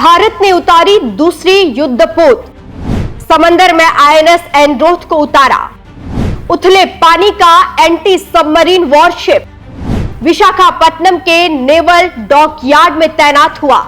भारत ने उतारी दूसरी युद्धपोत, समंदर में आईएनएस एंड्रोथ को उतारा। उथले पानी का एंटी सबमरीन वॉरशिप विशाखापट्टनम के नेवल डॉकयार्ड में तैनात हुआ।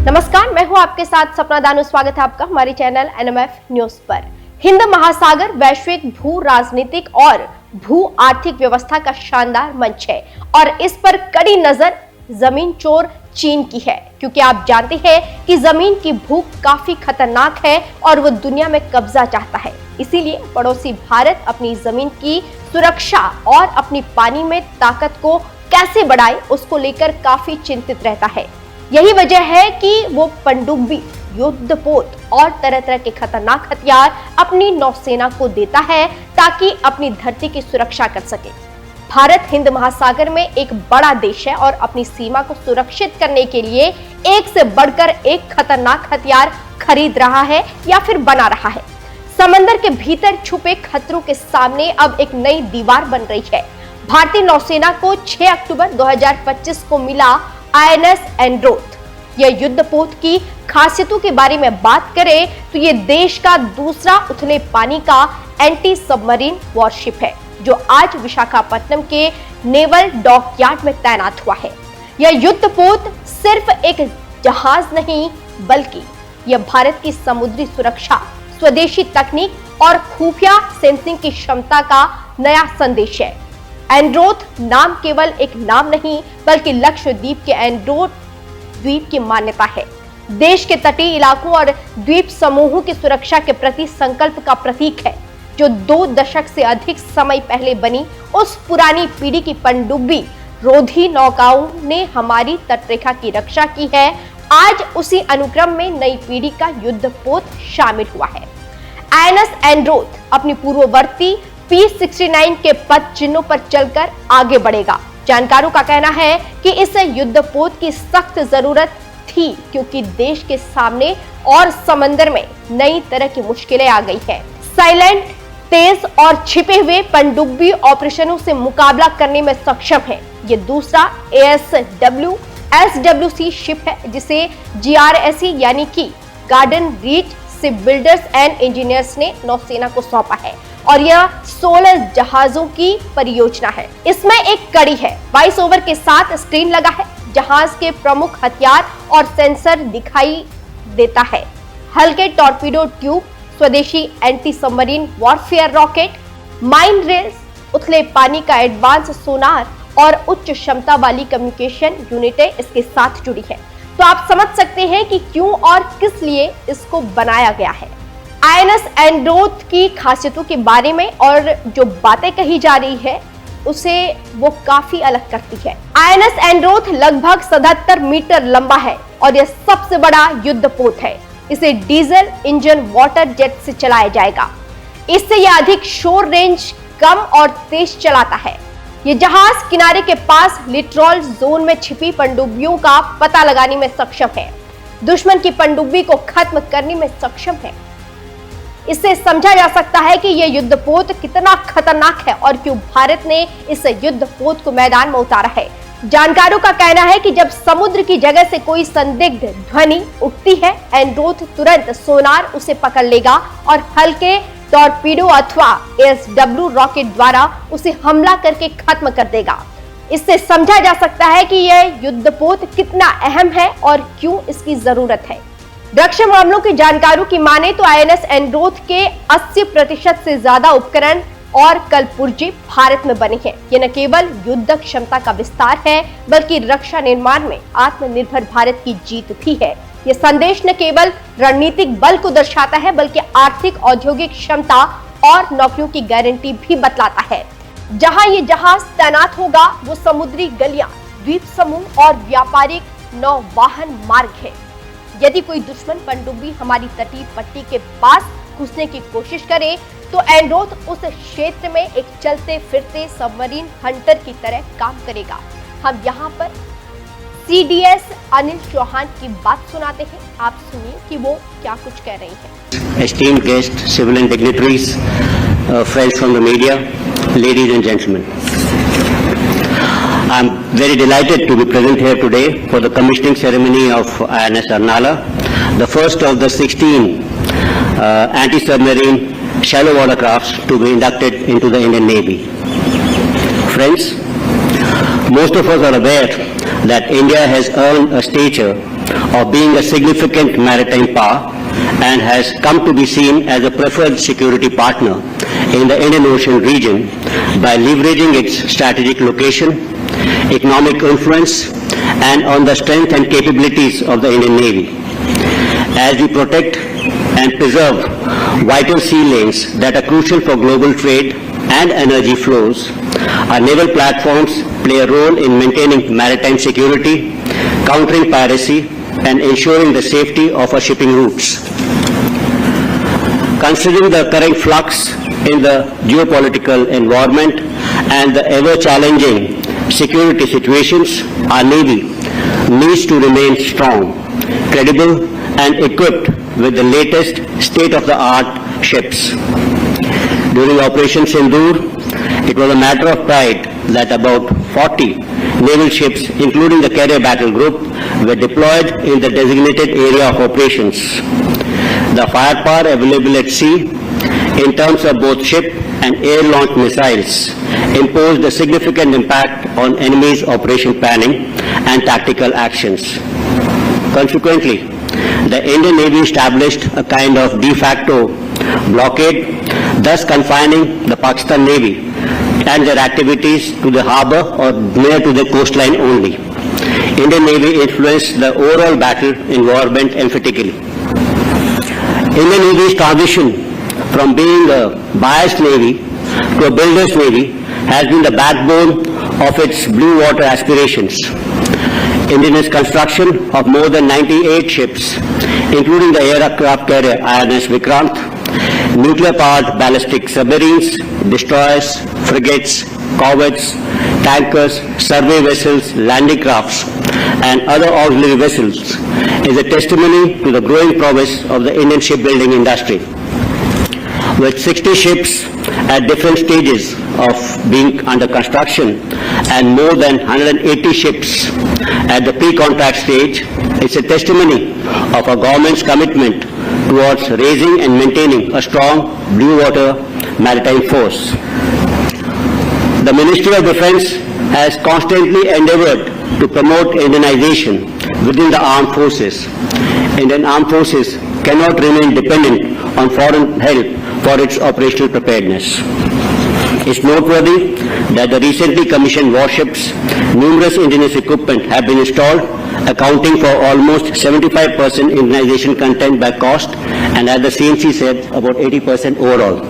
नमस्कार, मैं हूं आपके साथ सपना दानू। स्वागत है आपका हमारे चैनल एनएमएफ न्यूज पर। हिंद महासागर वैश्विक भू राजनीतिक और भू आर्थिक व्यवस्था का शानदार मंच है और इस पर कड़ी नजर जमीन चोर चीन की है, क्योंकि आप जानते हैं कि जमीन की भूख काफी खतरनाक है और वो दुनिया में कब्जा चाहता है। इसीलिए पड़ोसी भारत अपनी जमीन की सुरक्षा और अपनी पानी में ताकत को कैसे बढ़ाए, उसको लेकर काफी चिंतित रहता है। यही वजह है कि वो पनडुब्बी, युद्धपोत और तरह तरह के खतरनाक हथियार अपनी नौसेना को देता है ताकि अपनी धरती की सुरक्षा कर सके। भारत हिंद महासागर में एक बड़ा देश है और अपनी सीमा को सुरक्षित करने के लिए एक से बढ़कर एक खतरनाक हथियार खरीद रहा है या फिर बना रहा है। समंदर के भीतर छुपे खतरों के सामने अब एक नई दीवार बन रही है। भारतीय नौसेना को 6 अक्टूबर 2025 को मिला आईएनएस एंड्रोथ। यह युद्धपोत की खासियतों के बारे में बात करें तो यह देश का दूसरा उथले पानी का एंटी सबमरीन वॉरशिप है, जो आज विशाखापट्टनम के नेवल डॉकयार्ड में तैनात हुआ है। यह युद्धपोत सिर्फ एक जहाज नहीं, बल्कि यह भारत की समुद्री सुरक्षा, स्वदेशी तकनीक और खुफिया सेंसिंग की क्षमता का नया संदेश है। एंड्रोथ नाम केवल एक नाम नहीं, बल्कि लक्षद्वीप के एंड्रोथ द्वीप की मान्यता है। देश के तटीय इलाकों और द्वीप समूहों की सुरक्षा के प्रति संकल्प का प्रतीक है, जो 2 दशक से अधिक समय पहले बनी उस पुरानी पीढ़ी की पनडुब्बी रोधी नौकाओं ने हमारी तटरेखा की रक्षा की है। आज उसी अनुक्रम में नई पीढ़ी का युद्धपोत शामिल हुआ है। आईएनएस एंड्रोथ अपनी पूर्ववर्ती P-69 के पद चिन्हों पर चलकर आगे बढ़ेगा। जानकारों का कहना है कि इस युद्धपोत की सख्त जरूरत थी, क्योंकि देश के सामने और समंदर में नई तरह की मुश्किलें आ गई है। साइलेंट, तेज और छिपे हुए पनडुब्बी ऑपरेशनों से मुकाबला करने में सक्षम है। ये दूसरा SWC शिप है, जिसे GRSE यानी कि garden reach ship builders and engineers ने नौसेना को सौंपा है और यह 16 जहाजों की परियोजना है। इसमें एक कड़ी है, 22 ओवर के साथ स्क्रीन लगा है। जहाज के प्रमुख हथियार और सेंसर दिखाई देता है। हल्के टॉर्पीडो ट्यूब, स्वदेशी anti submarine warfare rocket, mine rails, उथले पानी का एडवांस सोनार और उच्च क्षमता वाली कम्युनिकेशन यूनिटें इसके साथ जुड़ी है। तो आप समझ सकते हैं कि क्यों और किस लिए इसको बनाया गया है। आईएनएस एंड्रोथ की खासियतों के बारे में और जो बातें कही जा रही है, उसे वो काफी अलग करती है। आईएनएस एंड्रोथ लगभग 77 मीटर लंबा है और यह सबसे बड़ा युद्धपोत है। इसे डीजल इंजन वाटर जेट से चलाया जाएगा। इससे यह अधिक शोर रेंज, कम और तेज चलाता है। ये जहाज किनारे के पास लिटरल जोन में छिपी पनडुब्बियों का पता लगाने में सक्षम है, दुश्मन की पनडुब्बी को खत्म करने में सक्षम है। इससे समझा जा सकता है कि यह युद्धपोत कितना खतरनाक है और क्यों भारत ने इस युद्धपोत को मैदान में उतारा है। जानकारों का कहना है कि जब समुद्र की जगह से कोई संदिग्ध ध्वनि उठती है, एंड्रोथ तुरंत सोनार उसे पकड़ लेगा और हल्के टॉर्पीडो अथवा SW रॉकेट द्वारा उसे हमला करके खत्म कर देगा। इससे समझा जा सकता है कि यह युद्धपोत कितना अहम है और क्यों इसकी जरूरत है। रक्षा मामलों के जानकारों की माने तो आईएनएस एंड्रोथ के 80% से ज्यादा उपकरण और कलपुर्जे भारत में बने हैं। ये न केवल युद्ध क्षमता का विस्तार है, बल्कि रक्षा निर्माण में आत्मनिर्भर भारत की जीत भी है। ये संदेश न केवल रणनीतिक बल को दर्शाता है, बल्कि आर्थिक औद्योगिक क्षमता और नौकरियों की गारंटी भी बतलाता है। जहां ये जहाज तैनात होगा, वो समुद्री गलियां, द्वीप समूह और व्यापारिक नौवाहन मार्ग है। यदि कोई दुश्मन पनडुब्बी हमारी तटीय पट्टी के पास घुसने की कोशिश करे, तो एंड्रोथ उस क्षेत्र में एक चलते फिरते सबमरीन हंटर की तरह काम करेगा। हम यहाँ पर CDS अनिल चौहान की बात सुनाते हैं। आप सुनिए कि वो क्या कुछ कह रही हैं। Esteemed guests, civilian dignitaries, friends from the media, ladies and gentlemen. I am very delighted to be present here today for the commissioning ceremony of INS Arnala, the first of the 16 anti-submarine shallow water crafts to be inducted into the Indian Navy. Friends, most of us are aware that India has earned a stature of being a significant maritime power and has come to be seen as a preferred security partner in the Indian Ocean region by leveraging its strategic location, economic influence, and on the strength and capabilities of the Indian Navy. As we protect and preserve vital sea lanes that are crucial for global trade and energy flows, our naval platforms play a role in maintaining maritime security, countering piracy, and ensuring the safety of our shipping routes. Considering the current flux in the geopolitical environment and the ever-challenging security situations, our Navy needs to remain strong, credible, and equipped with the latest state-of-the-art ships. During Operation Sindoor, it was a matter of pride that about 40 naval ships, including the carrier battle group, were deployed in the designated area of operations. The firepower available at sea, in terms of both ship and air-launched missiles, imposed a significant impact on enemy's operation planning and tactical actions. Consequently, the Indian Navy established a kind of de facto blockade, thus confining the Pakistan Navy and their activities to the harbour or near to the coastline only. Indian Navy influenced the overall battle environment emphatically. Indian Navy's transition from being a buyer's navy to a builder's navy has been the backbone of its blue water aspirations. India's construction of more than 98 ships, including the aircraft carrier INS Vikrant, nuclear-powered ballistic submarines, destroyers, frigates, corvettes, tankers, survey vessels, landing crafts, and other auxiliary vessels is a testimony to the growing prowess of the Indian shipbuilding industry. With 60 ships at different stages of being under construction and more than 180 ships at the pre-contract stage, it's a testimony of our government's commitment towards raising and maintaining a strong blue water maritime force. The Ministry of Defence has constantly endeavoured to promote Indianization within the armed forces. Indian armed forces cannot remain dependent on foreign help for its operational preparedness. It's noteworthy that the recently commissioned warships, numerous indigenous equipment have been installed, accounting for almost 75% Indianization content by cost, and as the CNC said, about 80% overall.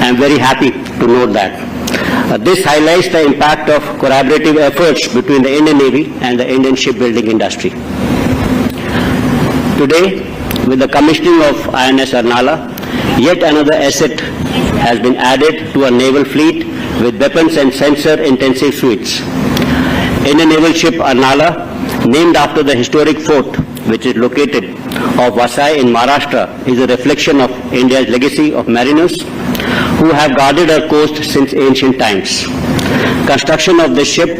I am very happy to note that. This highlights the impact of collaborative efforts between the Indian Navy and the Indian shipbuilding industry. Today, with the commissioning of INS Arnala, yet another asset has been added to our naval fleet with weapons and sensor-intensive suites. Indian naval ship Arnala, named after the historic fort which is located of Vasai in Maharashtra, is a reflection of India's legacy of mariners who have guarded our coast since ancient times. Construction of this ship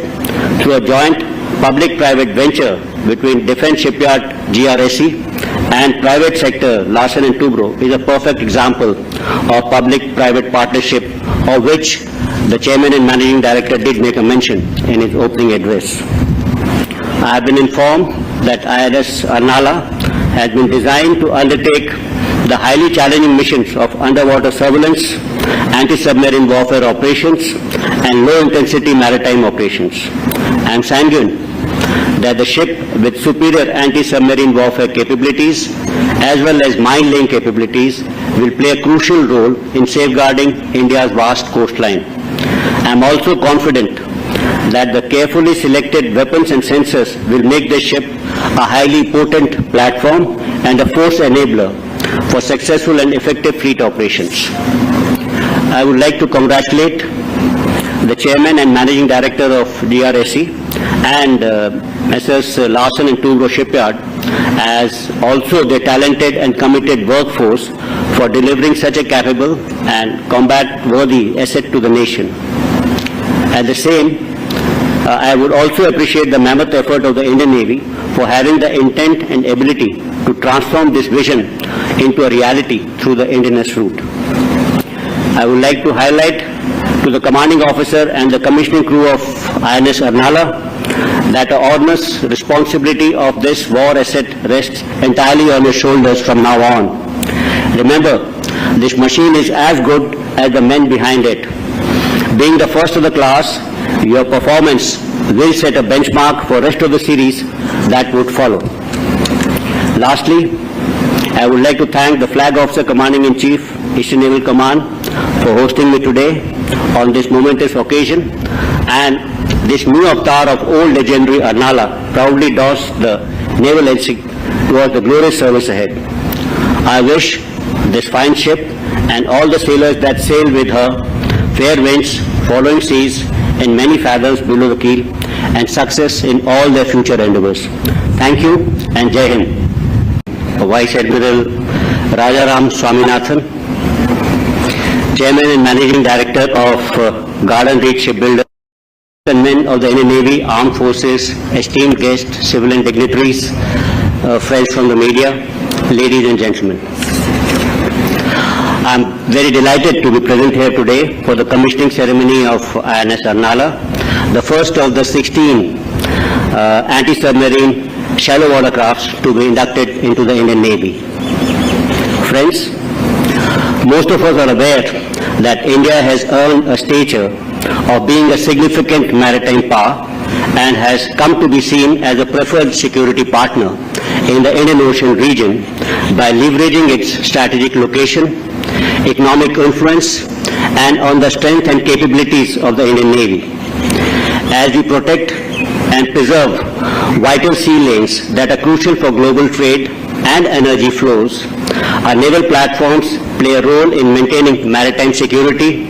through a joint public-private venture between Defence Shipyard GRSE and private sector Larsen & Toubro is a perfect example of public-private partnership, of which the Chairman and Managing Director did make a mention in his opening address. I have been informed that INS Arnala has been designed to undertake the highly challenging missions of underwater surveillance, anti-submarine warfare operations, and low-intensity maritime operations. I am sanguine that the ship with superior anti-submarine warfare capabilities as well as mine-laying capabilities will play a crucial role in safeguarding India's vast coastline. I am also confident that the carefully selected weapons and sensors will make the ship a highly potent platform and a force enabler for successful and effective fleet operations. I would like to congratulate the Chairman and Managing Director of DRSC, and Messrs. Larsen and Toubro Shipyard, as also the talented and committed workforce for delivering such a capable and combat-worthy asset to the nation. At the same, I would also appreciate the mammoth effort of the Indian Navy for having the intent and ability to transform this vision into a reality through the Indianness route. I would like to highlight to the commanding officer and the commissioning crew of INS Arnala that the onerous responsibility of this war asset rests entirely on your shoulders from now on. Remember, this machine is as good as the men behind it. Being the first of the class, your performance will set a benchmark for rest of the series that would follow. Lastly, I would like to thank the Flag Officer Commanding-in-Chief, Eastern Naval Command, for hosting me today on this momentous occasion, and this new avatar of old legendary Arnala proudly does the naval ensign towards the glorious service ahead. I wish this fine ship and all the sailors that sail with her fair winds, following seas, and many fathoms below the keel, and success in all their future endeavors. Thank you, and Jai Hind. Vice Admiral Rajaram Swaminathan, Chairman and Managing Director of Garden Reach Shipbuilder, and men of the Indian Navy, Armed Forces, esteemed guests, civilian dignitaries, friends from the media, ladies and gentlemen. I am very delighted to be present here today for the commissioning ceremony of INS Arnala, the first of the 16 anti-submarine shallow water crafts to be inducted into the Indian Navy. Friends, most of us are aware that India has earned a stature of being a significant maritime power and has come to be seen as a preferred security partner in the Indian Ocean region by leveraging its strategic location, economic influence, and on the strength and capabilities of the Indian Navy. As we protect and preserve vital sea lanes that are crucial for global trade and energy flows, our naval platforms play a role in maintaining maritime security,